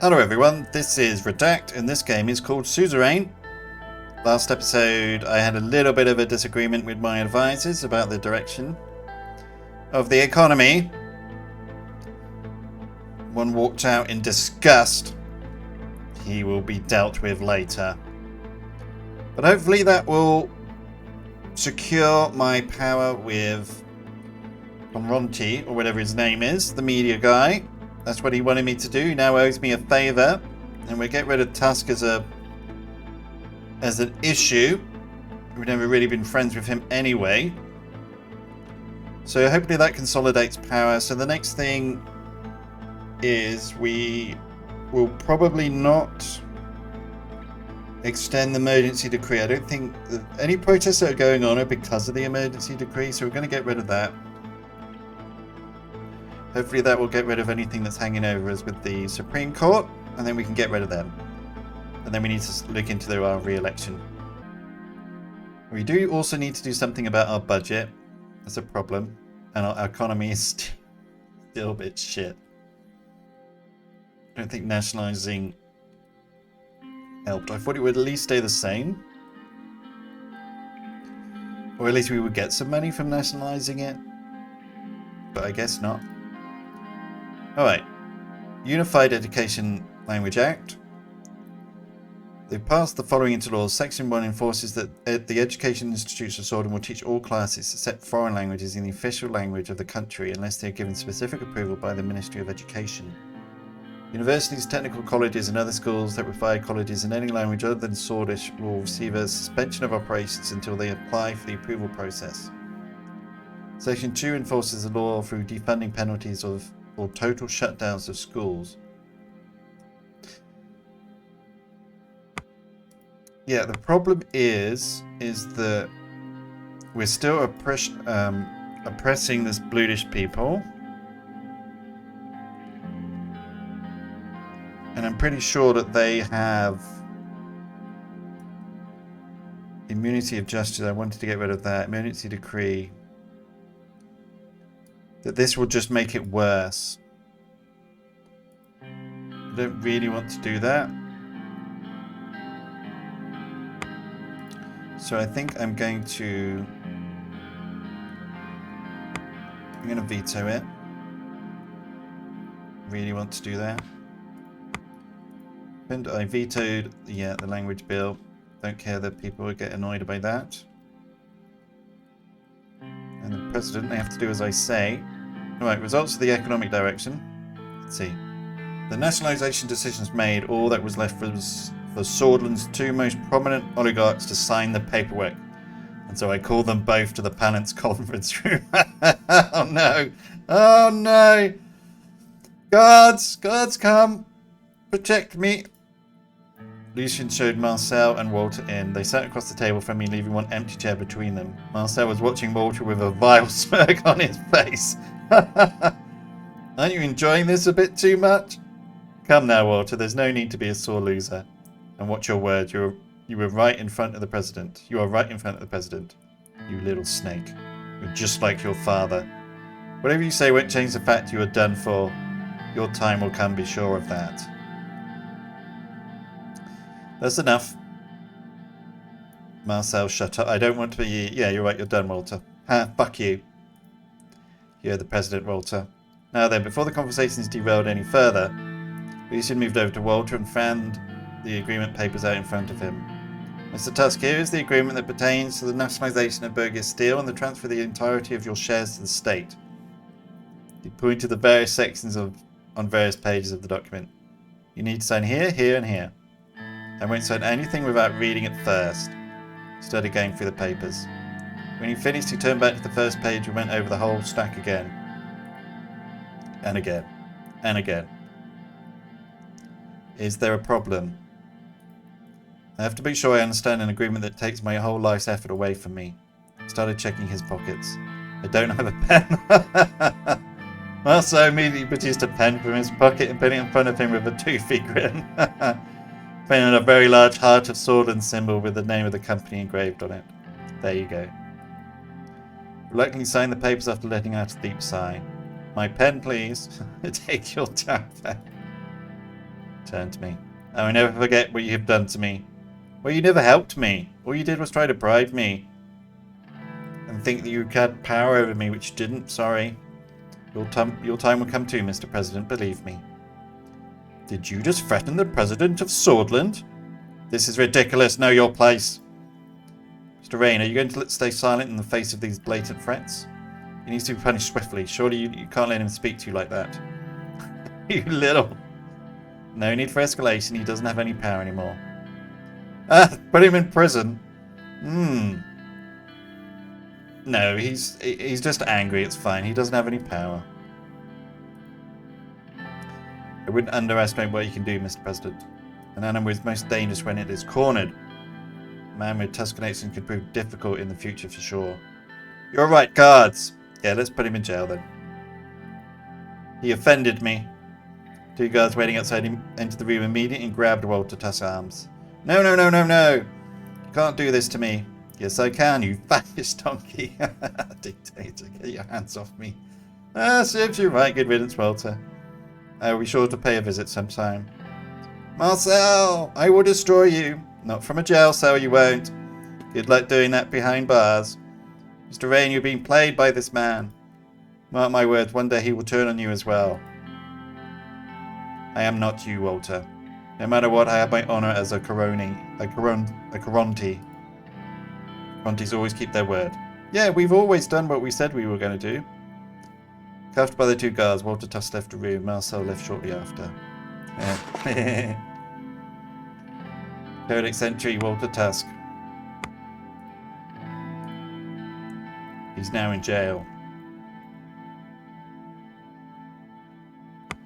Hello everyone, this is Redact and this game is called Suzerain. Last episode I had a little bit of a disagreement with my advisors about the direction of the economy. One walked out in disgust. He will be dealt with later. But hopefully that will secure my power with Conronti, or whatever his name is, the media guy. That's what he wanted me to do. He now owes me a favour, and we'll get rid of Tusk as an issue. We've never really been friends with him anyway. So hopefully that consolidates power. So the next thing is we will probably not extend the emergency decree. I don't think any protests that are going on are because of the emergency decree, so we're going to get rid of that. Hopefully that will get rid of anything that's hanging over us with the Supreme Court, and then we can get rid of them. And then we need to look into our re-election. We do also need to do something about our budget. That's a problem. And our economy is still a bit shit. I don't think nationalising helped. I thought it would at least stay the same. Or at least we would get some money from nationalising it. But I guess not. Alright, Unified Education Language Act. They've passed the following into law. Section 1 enforces that the education institutes of Sordland will teach all classes except foreign languages in the official language of the country unless they are given specific approval by the Ministry of Education. Universities, technical colleges and other schools that require colleges in any language other than Swordish will receive a suspension of operations until they apply for the approval process. Section 2 enforces the law through defunding penalties or total shutdowns of schools. Yeah, the problem is that we're still oppressing this Bluedish people. And I'm pretty sure that they have immunity of justice. I wanted to get rid of that. Immunity decree. That this will just make it worse. I don't really want to do that. So I think I'm going to veto it. Really want to do that. And I vetoed the language bill. Don't care that people would get annoyed by that. And the president, they have to do as I say. Alright, results of the economic direction. Let's see. The nationalisation decisions made, all that was left was for Sordland's two most prominent oligarchs to sign the paperwork. And so I called them both to the Panance conference room. Oh no! Oh no! Guards! Guards come! Protect me! Lucien showed Marcel and Walter in. They sat across the table from me, leaving one empty chair between them. Marcel was watching Walter with a vile smirk on his face. Aren't you enjoying this a bit too much? Come now, Walter, there's no need to be a sore loser. And watch your word, you were right in front of the president. You are right in front of the president. You little snake. You're just like your father. Whatever you say won't change the fact you are done for. Your time will come, be sure of that. That's enough. Marcel, shut up. I don't want to be... Yeah, you're right, you're done, Walter. Ha, fuck you. You're the president, Walter. Now then, before the conversation is derailed any further, Lucien moved over to Walter and found the agreement papers out in front of him. Mr. Tusk, here is the agreement that pertains to the nationalisation of Burgess Steel and the transfer of the entirety of your shares to the state. He pointed to the various sections on various pages of the document. You need to sign here, here and here. I won't sign anything without reading it first. He started going through the papers. When he finished, he turned back to the first page and went over the whole stack again. And again. And again. Is there a problem? I have to be sure I understand an agreement that takes my whole life's effort away from me. I started checking his pockets. I don't have a pen. Marcel immediately produced a pen from his pocket and put it in front of him with a toothy grin. Painted a very large heart of Sordland symbol with the name of the company engraved on it. There you go. Reluctantly signed the papers after letting out a deep sigh. My pen, please. Take your time. Turn to me. I will never forget what you have done to me. Well, you never helped me. All you did was try to bribe me. And think that you had power over me, which you didn't. Sorry. Your time will come too, Mr. President, believe me. Did you just threaten the President of Sordland? This is ridiculous. Know your place. Mr. Rain, are you going to stay silent in the face of these blatant threats? He needs to be punished swiftly. Surely you can't let him speak to you like that. You little... No need for escalation. He doesn't have any power anymore. Put him in prison. No, he's just angry. It's fine. He doesn't have any power. I wouldn't underestimate what you can do, Mr. President. An animal is most dangerous when it is cornered. A man with Tuscan accent could prove difficult in the future for sure. You're right, guards. Yeah, let's put him in jail then. He offended me. Two guards waiting outside him entered the room immediately and grabbed Walter Tusk's arms. No, no, no, no, no! You can't do this to me. Yes, I can, you fascist donkey. Dictator, get your hands off me. Serves you right. Good riddance, Walter. I will be sure to pay a visit sometime. Marcel, I will destroy you. Not from a jail cell, you won't. Good luck doing that behind bars. Mr. Rain, you're being played by this man. Mark my words, one day he will turn on you as well. I am not you, Walter. No matter what, I have my honour as a Coronti. Corontis always keep their word. Yeah, we've always done what we said we were going to do. Cuffed by the two guards, Walter Tusk left the room. Marcel left shortly after. Codex entry, Walter Tusk. He's now in jail.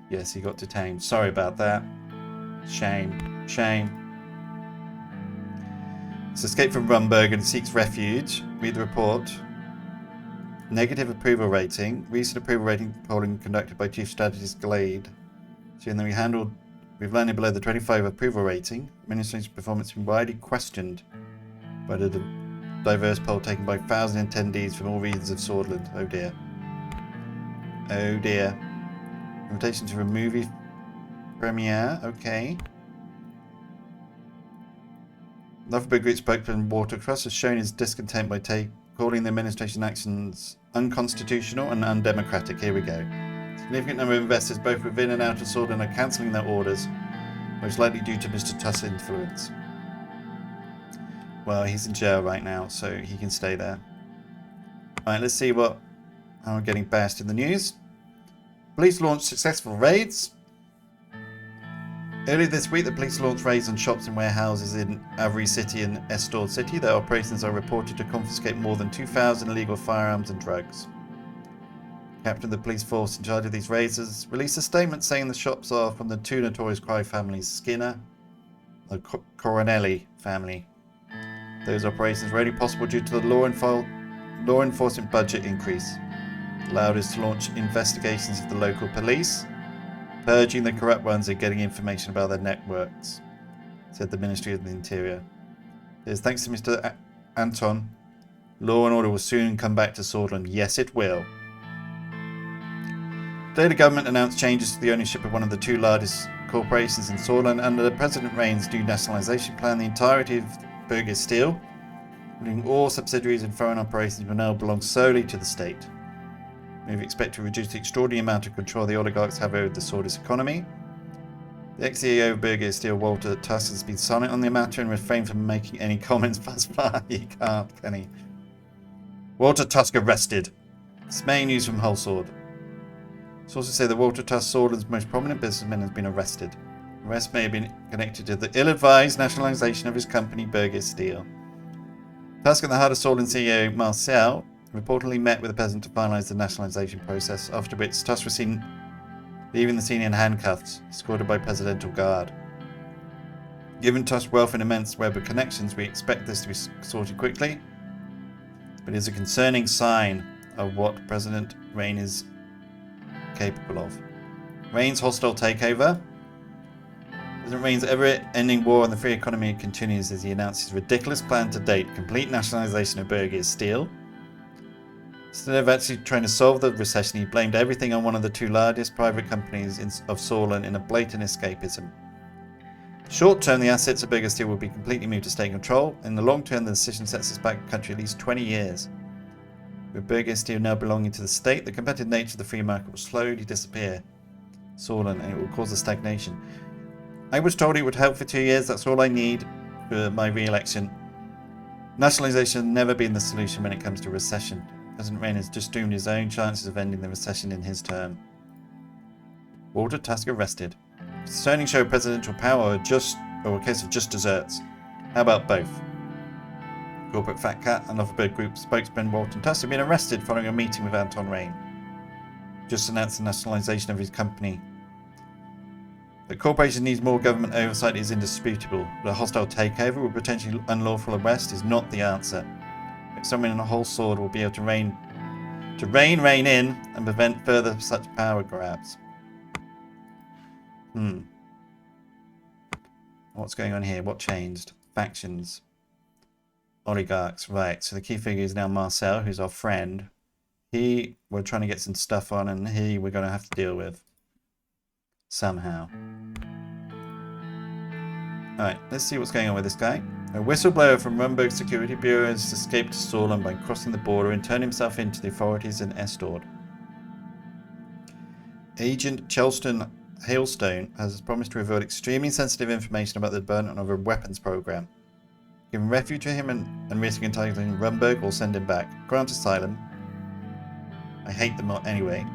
Yes, he got detained. Sorry about that. Shame. Shame. He's escaped from Rumberg and seeks refuge. Read the report. Negative approval rating. Recent approval rating polling conducted by Chief Strategist Glade. So we've landed below the 25 approval rating. Administration's performance has been widely questioned by the diverse poll taken by 1,000 attendees from all regions of Sordland. Oh dear. Oh dear. Invitation to a movie premiere. Okay. Loveberg Group spokesman Watercross has shown his discontent by calling the administration actions unconstitutional and undemocratic. Here we go. A significant number of investors, both within and out of Sordland, are cancelling their orders, most likely due to Mr. Tusk's influence. Well, he's in jail right now, so he can stay there. Alright, let's see how we're getting bashed in the news. Police launched successful raids. Earlier this week, the police launched raids on shops and warehouses in Avery City and Estord City. Their operations are reported to confiscate more than 2,000 illegal firearms and drugs. Captain of the police force in charge of these raids has released a statement saying the shops are from the two notorious crime families, Skinner and the Coronelli family. Those operations were only possible due to the law enforcement budget increase. It allowed us to launch investigations of the local police, purging the corrupt ones and getting information about their networks, said the Ministry of the Interior. It is thanks to Mr. Anton. Law and order will soon come back to Sordland. Yes, it will. Today the government announced changes to the ownership of one of the two largest corporations in Sordland. Under the President Rain's new nationalisation plan, the entirety of Burgess Steel, including all subsidiaries and foreign operations, will now belong solely to the state. We expect to reduce the extraordinary amount of control the oligarchs have over the Sordis economy. The ex-CEO of Burgess Steel, Walter Tusk, has been silent on the matter and refrained from making any comments thus far. He can't, can he? Walter Tusk arrested. Dismaying news from Hull Sword. Sources say that Walter Tusk, Sordland's most prominent businessman, has been arrested. The arrest may have been connected to the ill-advised nationalisation of his company, Burgess Steel. Tusk and the heart of Sordland CEO, Marcel, reportedly met with the president to finalise the nationalisation process, after which Tusk was seen leaving the scene in handcuffs, escorted by presidential guard. Given Tusk's wealth and immense web of connections, we expect this to be sorted quickly, but it is a concerning sign of what President Rain is capable of. Rain's hostile takeover. President Rain's ever-ending war on the free economy continues as he announces his ridiculous plan to date, complete nationalisation of Burgess Steel. Instead of actually trying to solve the recession, he blamed everything on one of the two largest private companies of Sordland in a blatant escapism. Short term, the assets of Burger Steel will be completely moved to state control. In the long term, the decision sets us back a country at least 20 years. With Burger Steel now belonging to the state, the competitive nature of the free market will slowly disappear. Sordland, and it will cause a stagnation. I was told it would help for 2 years. That's all I need for my re-election. Nationalisation has never been the solution when it comes to recession. President Rain has just doomed his own chances of ending the recession in his term. Walter Task arrested. Concerning show presidential power or a case of just desserts. How about both? Corporate Fat Cat and Loverbird Group spokesman Walter Tusk have been arrested following a meeting with Anton Rain. Just announced the nationalisation of his company. The corporation needs more government oversight is indisputable, but a hostile takeover with potentially unlawful arrest is not the answer. Someone in a whole sword will be able to rein in and prevent further such power grabs. What's going on here? What changed? Factions. Oligarchs. Right, so the key figure is now Marcel, who's our friend. We're trying to get some stuff on, and we're going to have to deal with. Somehow. Alright, let's see what's going on with this guy. A whistleblower from Rumberg Security Bureau has escaped to Sordland by crossing the border and turned himself into the authorities in Estord. Agent Chelston Hailstone has promised to reveal extremely sensitive information about the development of a weapons program. Giving refuge to him and risking entitling Rumberg or send him back. Grant asylum. I hate them anyway.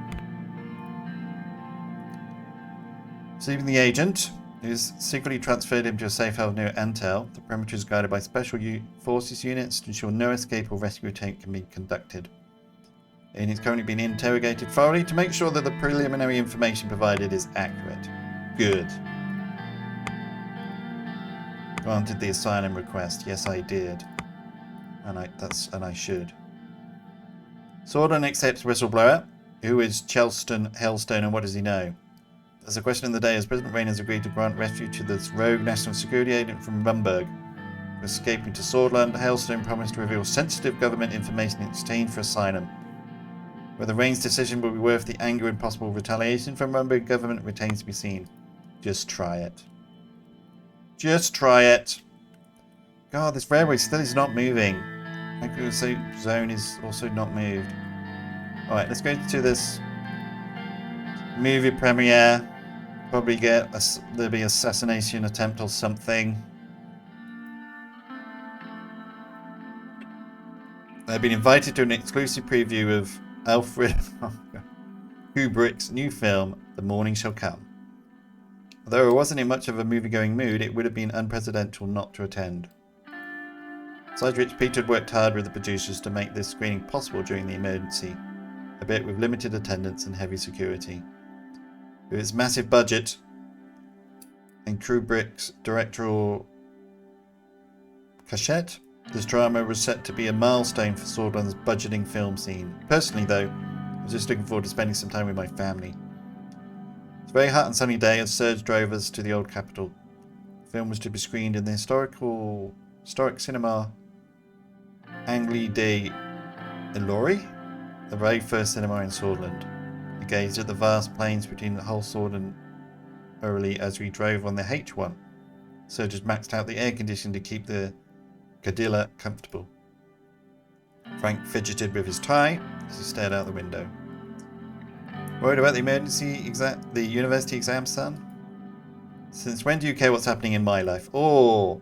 Receiving the agent, who has secretly transferred him to a safe house near Antel. The perimeter is guarded by special forces units to ensure no escape or rescue attempt can be conducted. And he's currently being interrogated thoroughly to make sure that the preliminary information provided is accurate. Good. Granted the asylum request. Yes, I did. And I should. Sordland accepts whistleblower. Who is Chelston Hailstone and what does he know? As a question of the day, as President Rain has agreed to grant refuge to this rogue national security agent from Rumberg. Escaping to Sordland, Hailstone promised to reveal sensitive government information in exchange for asylum. Whether Rain's decision will be worth the anger and possible retaliation from Rumberg government remains to be seen. Just try it. Just try it. God, this railway still is not moving. Zone is also not moved. Alright, let's go to this movie premiere. Probably there'll be assassination attempt or something. I've been invited to an exclusive preview of Alfred Kubrick's new film, The Morning Shall Come. Although I wasn't in much of a movie-going mood, it would have been unprecedented not to attend. Besides which, Peter had worked hard with the producers to make this screening possible during the emergency, albeit with limited attendance and heavy security. With its massive budget and Kubrick's directorial cachet, this drama was set to be a milestone for Sordland's budgeting film scene. Personally, though, I was just looking forward to spending some time with my family. It's a very hot and sunny day as Serge drove us to the old capital. The film was to be screened in the historic cinema Angli de Ilori, the very first cinema in Sordland. I gazed at the vast plains between the whole Sword and early as we drove on the H1. Serge had maxed out the air conditioning to keep the Cadilla comfortable. Frank fidgeted with his tie as he stared out the window. Worried about the university exam, son? Since when do you care what's happening in my life? Oh!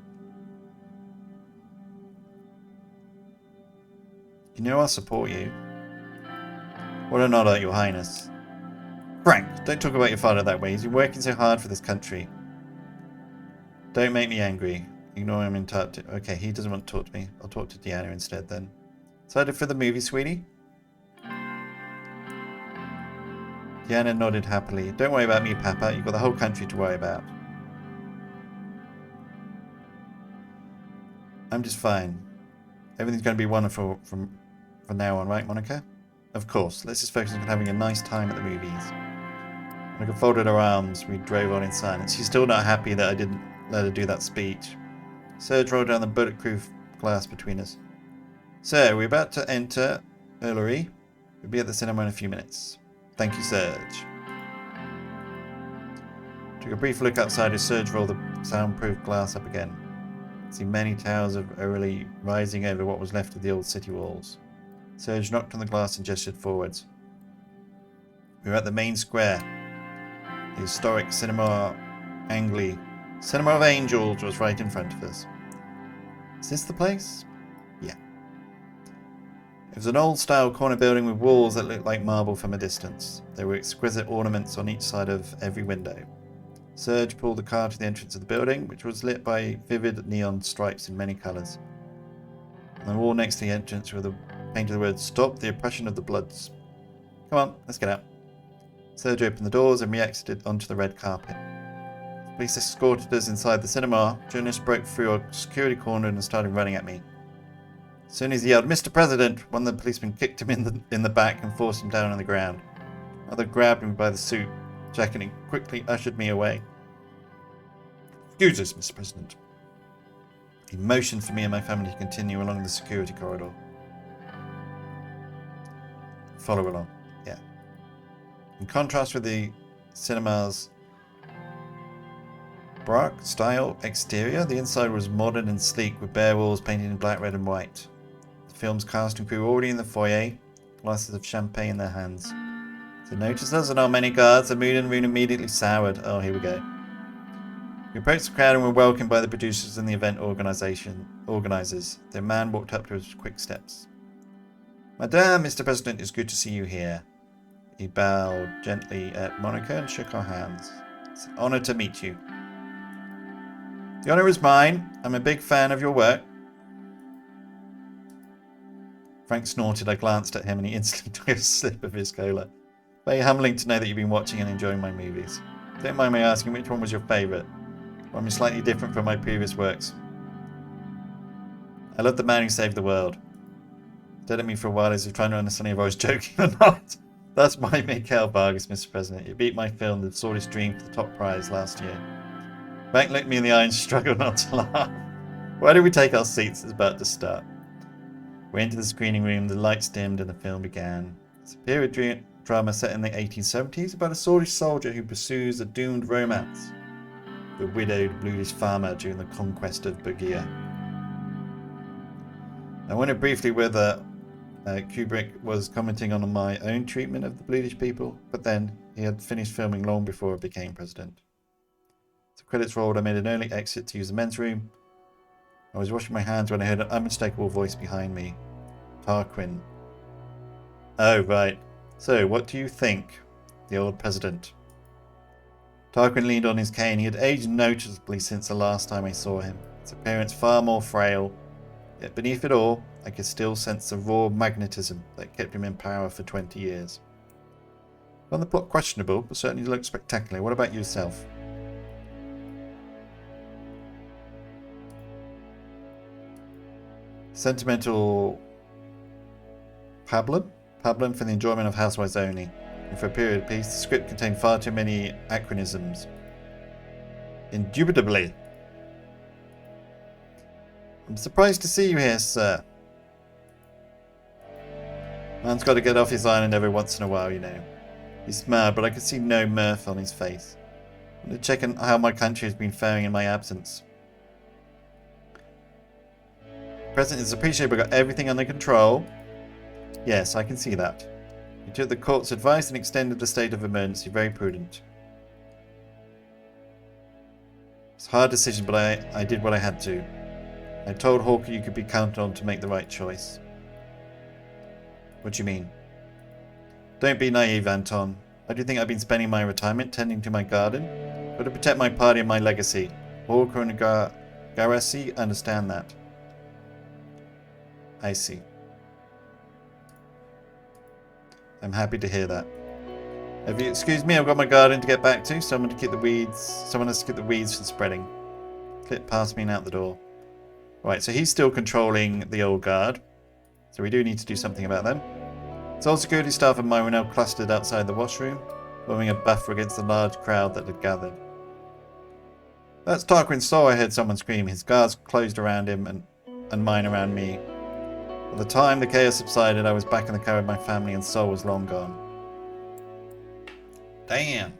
You know I'll support you. What an honor, Your Highness. Frank, don't talk about your father that way. He's been working so hard for this country. Don't make me angry. Ignore him and talk to... Okay, he doesn't want to talk to me. I'll talk to Deanna instead then. Excited for the movie, sweetie? Deanna nodded happily. Don't worry about me, Papa. You've got the whole country to worry about. I'm just fine. Everything's going to be wonderful from now on, right, Monica? Of course. Let's just focus on having a nice time at the movies. Monica folded her arms. We drove on in silence. She's still not happy that I didn't let her do that speech. Serge rolled down the bulletproof glass between us. So, we're about to enter Ullery. We'll be at the cinema in a few minutes. Thank you, Serge. Took a brief look outside as Serge rolled the soundproof glass up again. I see many towers of Orly rising over what was left of the old city walls. Serge knocked on the glass and gestured forwards. We were at the main square. The historic Cinema of Angels was right in front of us. Is this the place? Yeah. It was an old-style corner building with walls that looked like marble from a distance. There were exquisite ornaments on each side of every window. Serge pulled the car to the entrance of the building, which was lit by vivid neon stripes in many colours. On the wall next to the entrance were painted the words, "Stop the oppression of the Bloods." Come on, let's get out. Serge opened the doors and we exited onto the red carpet. Police escorted us inside the cinema. Journalists broke through a security corner and started running at me. As soon as he yelled, "Mr. President!" one of the policemen kicked him in the back and forced him down on the ground. Another grabbed me by the suit jacket and quickly ushered me away. "Excuse us, Mr. President." He motioned for me and my family to continue along the security corridor. Follow along, yeah. In contrast with the cinema's Baroque style exterior, the inside was modern and sleek with bare walls painted in black, red and white. The film's cast and crew were already in the foyer, glasses of champagne in their hands. They noticed us and our many guards. The mood and room immediately soured. Oh, here we go. We approached the crowd and were welcomed by the producers and the event organisers. Their man walked up to us with quick steps. "Madame, Mr. President, it's good to see you here." He bowed gently at Monica and shook our hands. "It's an honour to meet you." "The honour is mine. I'm a big fan of your work." Frank snorted. I glanced at him and he instantly took a sip of his cola. "Very humbling to know that you've been watching and enjoying my movies. Don't mind me asking, which one was your favourite? One was slightly different from my previous works." "I love The Man Who Saved the World." Stared at me for a while as if trying to understand if I was joking or not. "That's my Mikhail Vargas, Mr. President. It beat my film, The Swordless Dream, for the top prize last year." Frank looked me in the eye and struggled not to laugh. "Why did we take our seats? It's about to start." We entered the screening room, the lights dimmed and the film began. It's a period drama set in the 1870s about a Swedish soldier who pursues a doomed romance, the widowed bluish farmer during the conquest of Bulgaria. I wondered briefly whether Kubrick was commenting on my own treatment of the bluish people, but then he had finished filming long before I became president. As the credits rolled, I made an early exit to use the men's room. I was washing my hands when I heard an unmistakable voice behind me. Tarquin. "Oh, right. So, what do you think?" The old president. Tarquin leaned on his cane. He had aged noticeably since the last time I saw him. His appearance far more frail. Yet beneath it all, I could still sense the raw magnetism that kept him in power for 20 years. Found the plot questionable, but certainly looked spectacular. What about yourself? Sentimental pablum for the enjoyment of housewives only. And for a period piece, the script contained far too many anachronisms. Indubitably. "I'm surprised to see you here, sir." Man's got to get off his island every once in a while, you know. He smiled, but I could see no mirth on his face. I wanted to check on how my country has been faring in my absence. "The President is appreciative, but got everything under control." "Yes, I can see that. He took the court's advice and extended the state of emergency. Very prudent." "It's a hard decision, but I did what I had to. I told Hawker you could be counted on to make the right choice." "What do you mean?" "Don't be naive, Anton. How do you think I've been spending my retirement tending to my garden? But to protect my party and my legacy. Hawker and Garasi understand that." "I see. I'm happy to hear that. If you excuse me, I've got my garden to get back to. Someone has to keep the weeds from spreading." Clipped past me and out the door. Right, so he's still controlling the old guard. So we do need to do something about them. So all security staff and mine were now clustered outside the washroom, forming a buffer against the large crowd that had gathered. "That's Tarquin Saw," I heard someone scream. His guards closed around him and mine around me. By the time the chaos subsided, I was back in the car with my family and Sol was long gone. Damn.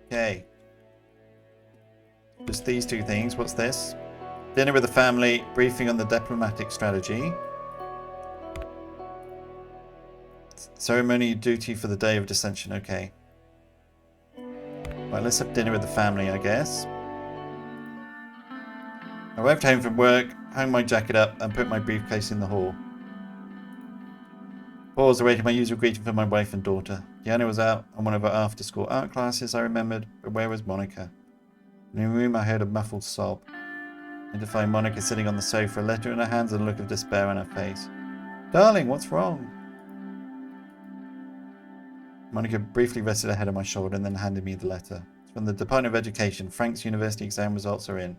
Okay. Just these two things. What's this? Dinner with the family, briefing on the diplomatic strategy. Ceremony duty for the day of dissension. Okay. Right, let's have dinner with the family, I guess. I arrived home from work, hung my jacket up, and put my briefcase in the hall. Paused, awaiting my usual greeting from my wife and daughter. Diana was out on one of her after-school art classes, I remembered, but where was Monica? In the room, I heard a muffled sob. And to find Monica sitting on the sofa, a letter in her hands and a look of despair on her face. Darling, what's wrong? Monica briefly rested her head on my shoulder and then handed me the letter. It's from the Department of Education. Frank's university exam results are in.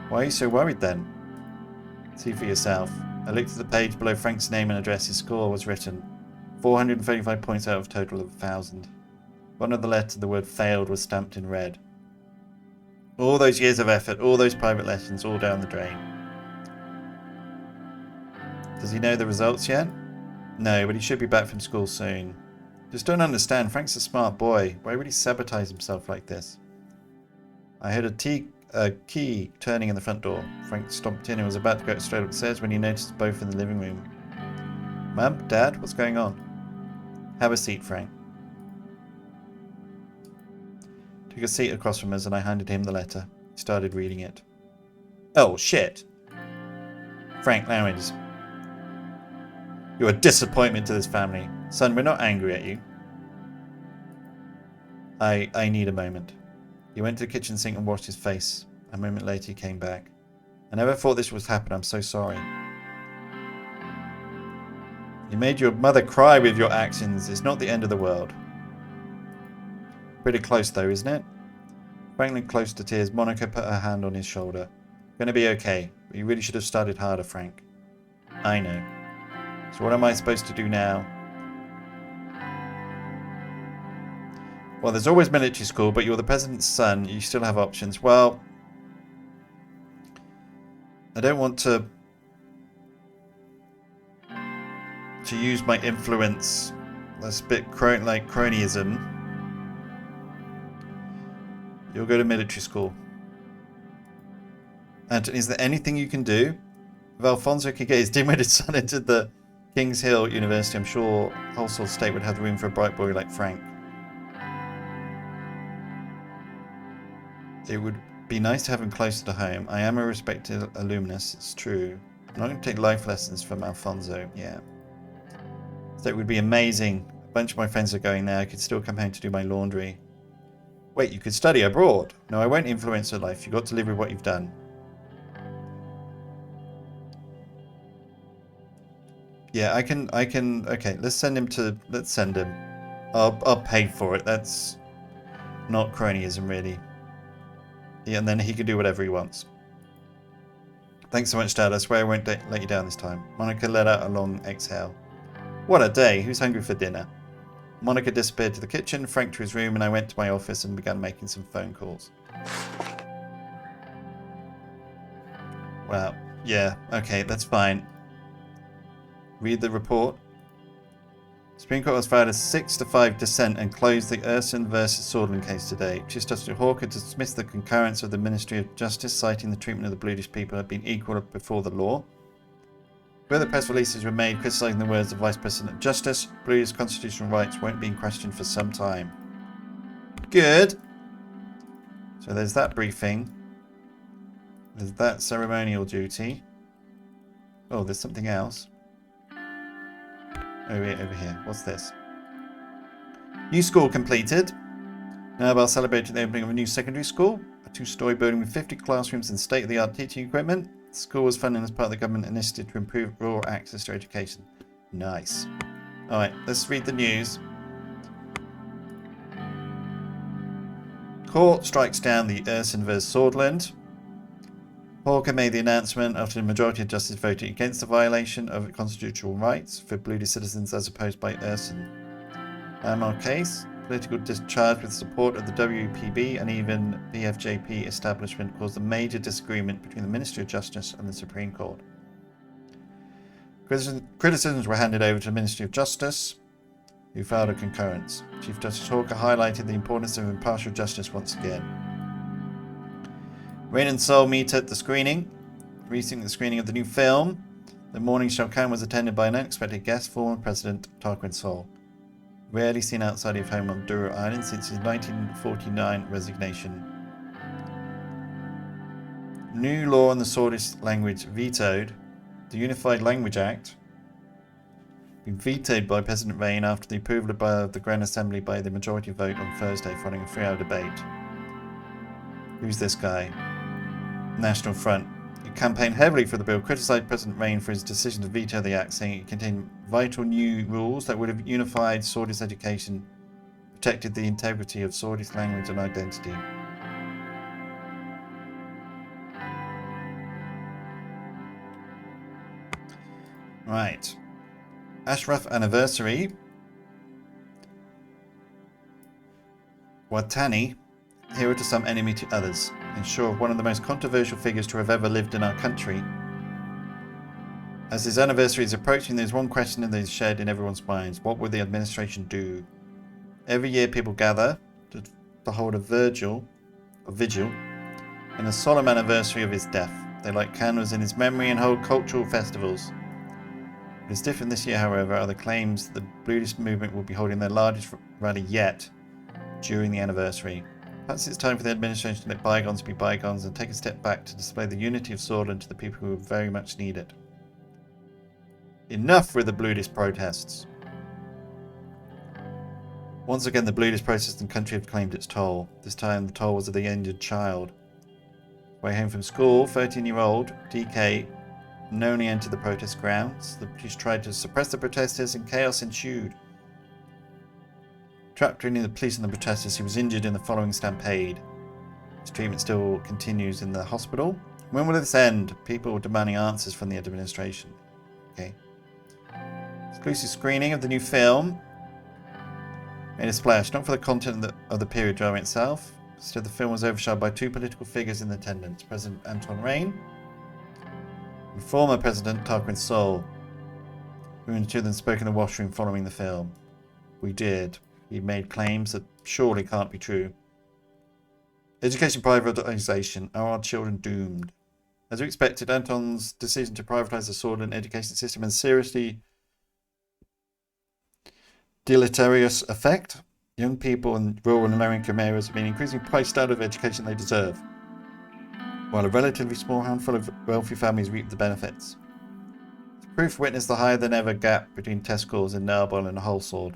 Why are you so worried then? See for yourself. I looked at the page below Frank's name and address. His score was written. 435 points out of a total of 1,000. One of the letters, the word failed, was stamped in red. All those years of effort, all those private lessons, all down the drain. Does he know the results yet? No, but he should be back from school soon. Just don't understand. Frank's a smart boy. Why would he sabotage himself like this? I heard a key turning in the front door. Frank stomped in and was about to go straight upstairs when he noticed both in the living room. Mum, Dad, what's going on? Have a seat, Frank. Took a seat across from us and I handed him the letter. He started reading it. Oh, shit. Frank Lowens. You're a disappointment to this family. Son, we're not angry at you. I need a moment. He went to the kitchen sink and washed his face. A moment later he came back. I never thought this would happen. I'm so sorry. You made your mother cry with your actions. It's not the end of the world. Pretty close though, isn't it? Franklin close to tears. Monica put her hand on his shoulder. Gonna be okay. But you really should have studied harder, Frank. I know. So what am I supposed to do now? Well, there's always military school, but you're the president's son. You still have options. Well, I don't want to use my influence. That's a bit like cronyism. You'll go to military school. And is there anything you can do? If Alfonso could get his dim-witted son into the Kings Hill University, I'm sure Wholesale State would have room for a bright boy like Frank. It would be nice to have him closer to home. I am a respected alumnus, it's true. I'm not going to take life lessons from Alfonso, yeah. So it would be amazing. A bunch of my friends are going there. I could still come home to do my laundry. Wait, you could study abroad? No, I won't influence your life. You've got to live with what you've done. Yeah, I can, okay, let's send him. I'll pay for it. That's not cronyism, really. Yeah, and then he can do whatever he wants. Thanks so much, Dad. I swear I won't let you down this time. Monica let out a long exhale. What a day. Who's hungry for dinner? Monica disappeared to the kitchen, Frank to his room, and I went to my office and began making some phone calls. Well, yeah, okay, that's fine. Read the report. Supreme Court has filed a 6-5 dissent and closed the Urson versus Sordland case today. Chief Justice Hawker dismissed the concurrence of the Ministry of Justice, citing the treatment of the Bluish people had been equal before the law. Further press releases were made criticising the words of Vice President of Justice. Bluish constitutional rights won't be in question for some time. Good. So there's that briefing. There's that ceremonial duty. Oh, there's something else. Over here. What's this? New school completed. Now celebrating the opening of a new secondary school. A 2-story building with 50 classrooms and state-of-the-art teaching equipment. The school was funded as part of the government initiative to improve rural access to education. Nice. Alright, let's read the news. Court strikes down the Urson vs. Sordland. Hawker made the announcement after the majority of justices voted against the violation of constitutional rights for Bluish citizens as opposed by Urson. Landmark case. Political discharge with support of the WPB and even BFJP establishment caused a major disagreement between the Ministry of Justice and the Supreme Court. Criticisms were handed over to the Ministry of Justice. who filed a concurrence. Chief Justice Hawker highlighted the importance of impartial justice once again. Rain and Sol meet at the screening. Recently, the screening of the new film, The Morning Shall Come, was attended by an unexpected guest, former President Tarquin Sol. Rarely seen outside of home on Duro Island since his 1949 resignation. New law on the Swordist language vetoed. The Unified Language Act been vetoed by President Rain after the approval of the Grand Assembly by the majority vote on Thursday following a 3-hour debate. Who's this guy? National Front. He campaigned heavily for the bill, criticised President Rain for his decision to veto the act, saying it contained vital new rules that would have unified Swordist education, protected the integrity of Swordist language and identity. Right. Ashraf anniversary. Watani, hero to some, enemy to others. Ensure one of the most controversial figures to have ever lived in our country. As his anniversary is approaching, there's one question that is shared in everyone's minds. What will the administration do? Every year people gather to hold a vigil, and a solemn anniversary of his death. They light candles in his memory and hold cultural festivals. What is different this year, however, are the claims that the Buddhist movement will be holding their largest rally yet during the anniversary. Perhaps it's time for the administration to let bygones be bygones and take a step back to display the unity of Sordland to the people who very much need it. Enough with the Buddhist protests. Once again, the Buddhist protesting country have claimed its toll. This time, the toll was of the injured child. Way home from school, 13-year-old DK knowingly entered the protest grounds. The police tried to suppress the protesters and chaos ensued. Trapped between the police and the protesters, he was injured in the following stampede. His treatment still continues in the hospital. When will this end? People demanding answers from the administration. Okay. Exclusive screening of the new film made a splash, not for the content of the period drama itself. Instead, the film was overshadowed by two political figures in attendance: President Anton Rain and former President Tarquin Sol. We and the two of them spoke in the washroom following the film. We did. He made claims that surely can't be true. Education privatisation. Are our children doomed? As we expected, Anton's decision to privatise the Sordland education system has seriously deleterious effect. Young people in rural and low-income areas have been increasingly priced out of education they deserve, while a relatively small handful of wealthy families reap the benefits. Proof witnessed the higher-than-ever gap between test scores in Narbonne and Holsword.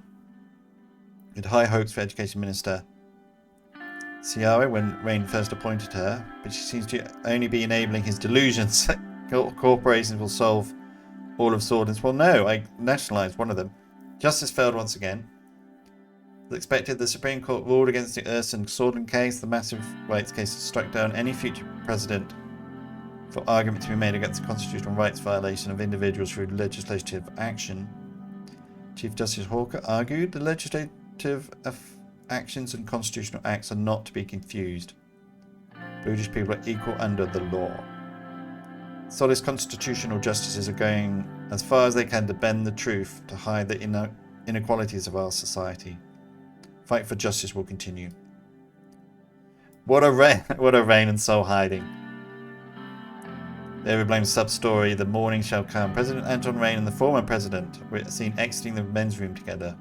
He had high hopes for Education Minister Ciara when Rain first appointed her, but she seems to only be enabling his delusions that corporations will solve all of Sordland's. Well, no, I nationalised one of them. Justice failed once again. As expected, the Supreme Court ruled against the Urs and Sordland case. The massive rights case struck down any future president for argument to be made against the constitutional rights violation of individuals through legislative action. Chief Justice Hawker argued the legislative actions and constitutional acts are not to be confused. British people are equal under the law. Solid constitutional justices are going as far as they can to bend the truth to hide the inequalities of our society. Fight for justice will continue. What a Rain and Sol hiding. They blame sub-story, The Morning Shall Come. President Anton Rain and the former president were seen exiting the men's room together.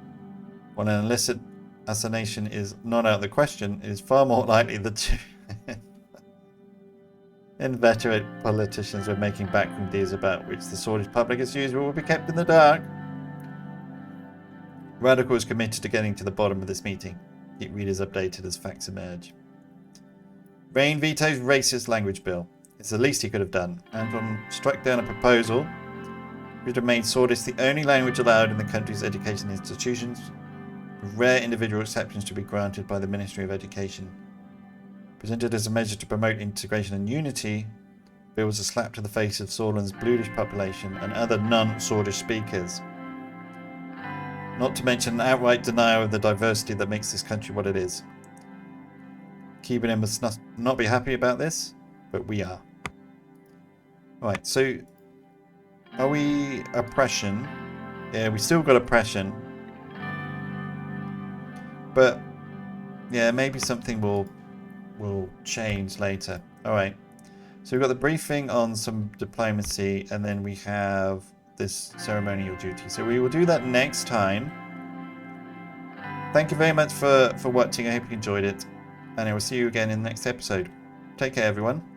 When an illicit assassination is not out of the question, it is far more likely the two inveterate politicians were making backroom deals about which the Swordist public as usual will be kept in the dark. Radical is committed to getting to the bottom of this meeting. Keep readers updated as facts emerge. Rain vetoes racist language bill. It's the least he could have done. Anton struck down a proposal which would have made Swordist the only language allowed in the country's education institutions, with rare individual exceptions to be granted by the Ministry of Education. Presented as a measure to promote integration and unity, the bill was a slap to the face of Sordland's Bluish population and other non-Sordist speakers. Not to mention an outright denial of the diversity that makes this country what it is. Keeban must not be happy about this, but we are. Right, so are we oppression? Yeah, we still got oppression. But yeah, maybe something will change later. All right. So we've got the briefing on some diplomacy, and then we have this ceremonial duty. So we will do that next time. Thank you very much for watching. I hope you enjoyed it, and I will see you again in the next episode. Take care, everyone.